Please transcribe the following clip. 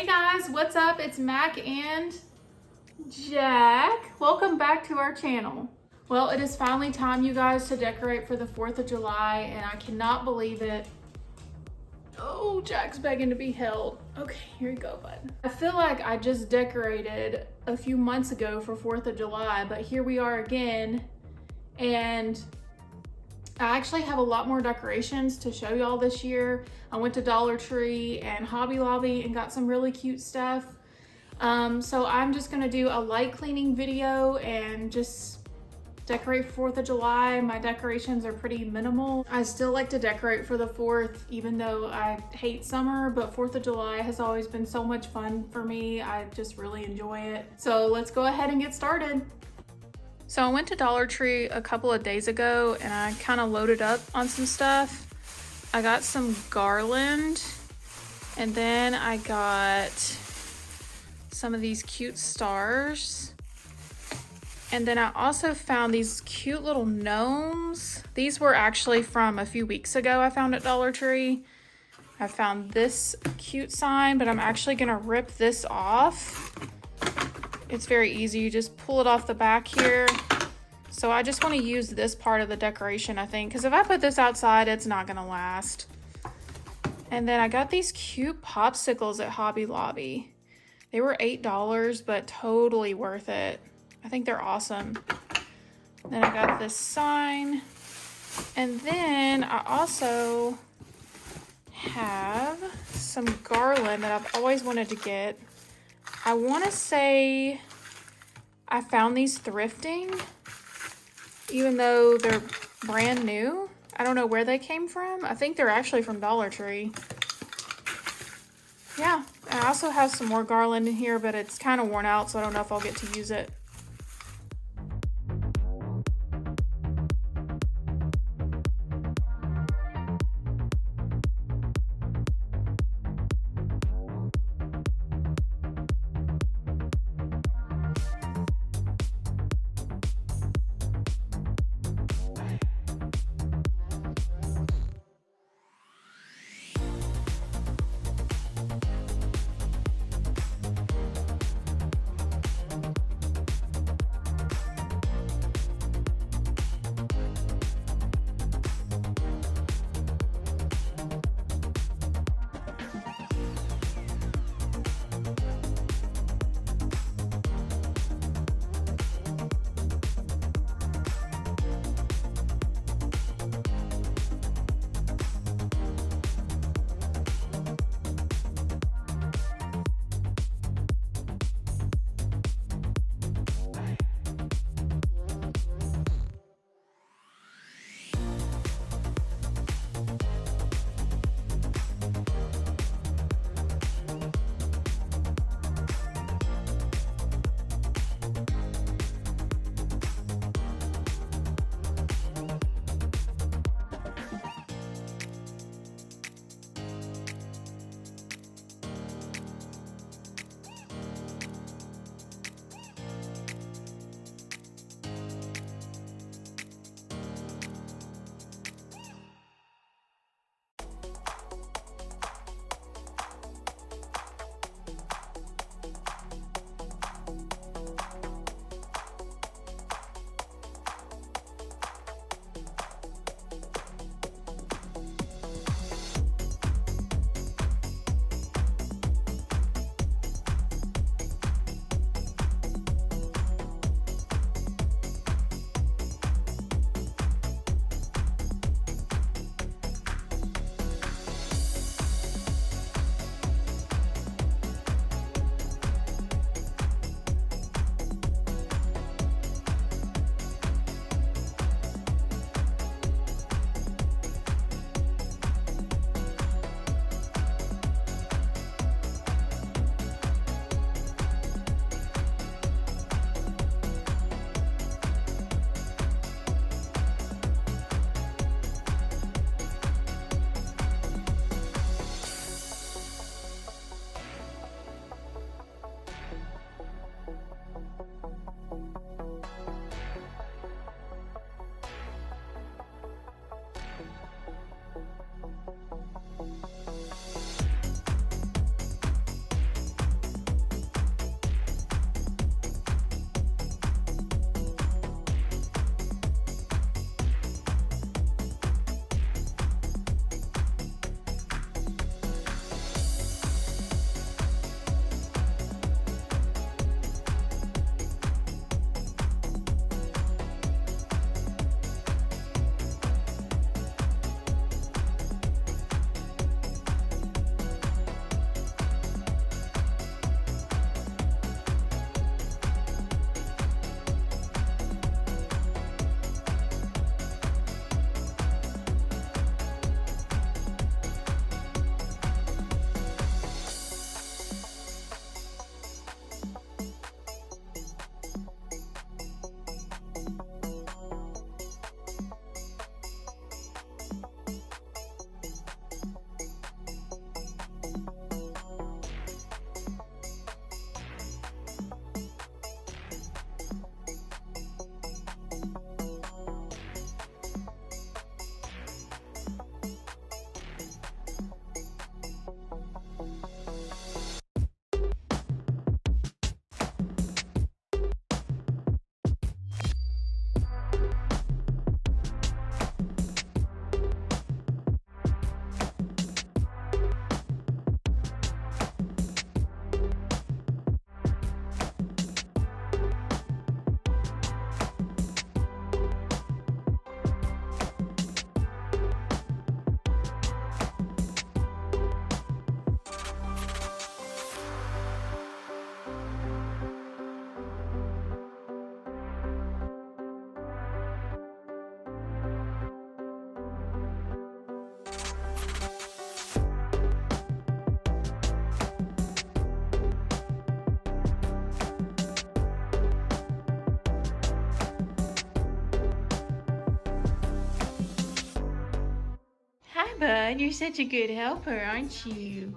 Hey guys, what's up? It's Mac and Jack. Welcome back to our channel. Well, it is finally time, you guys, to decorate for the 4th of July, and I cannot believe it. Oh, Jack's begging to be held. Okay, here you go, bud. I feel like I just decorated a few months ago for 4th of July, but here we are again, and I actually have a lot more decorations to show y'all this year. I went to Dollar Tree and Hobby Lobby and got some really cute stuff. So I'm just gonna do a light cleaning video and just decorate for 4th of July. My decorations are pretty minimal. I still like to decorate for the 4th, even though I hate summer, but 4th of July has always been so much fun for me. I just really enjoy it. So let's go ahead and get started. So I went to Dollar Tree a couple of days ago and I kind of loaded up on some stuff. I got some garland, and then I got some of these cute stars. And then I also found these cute little gnomes. These were actually from a few weeks ago I found at Dollar Tree. I found this cute sign, but I'm actually gonna rip this off. It's very easy, you just pull it off the back here. So I just want to use this part of the decoration, I think, because if I put this outside, it's not gonna last. And then I got these cute popsicles at Hobby Lobby. They were $8, but totally worth it. I think they're awesome. Then I got this sign. And then I also have some garland that I've always wanted to get. I want to say I found these thrifting, even though they're brand new. I don't know where they came from. I think they're actually from Dollar Tree. Yeah, I also have some more garland in here, but it's kind of worn out, so I don't know if I'll get to use it. bud. You're such a good helper, aren't you?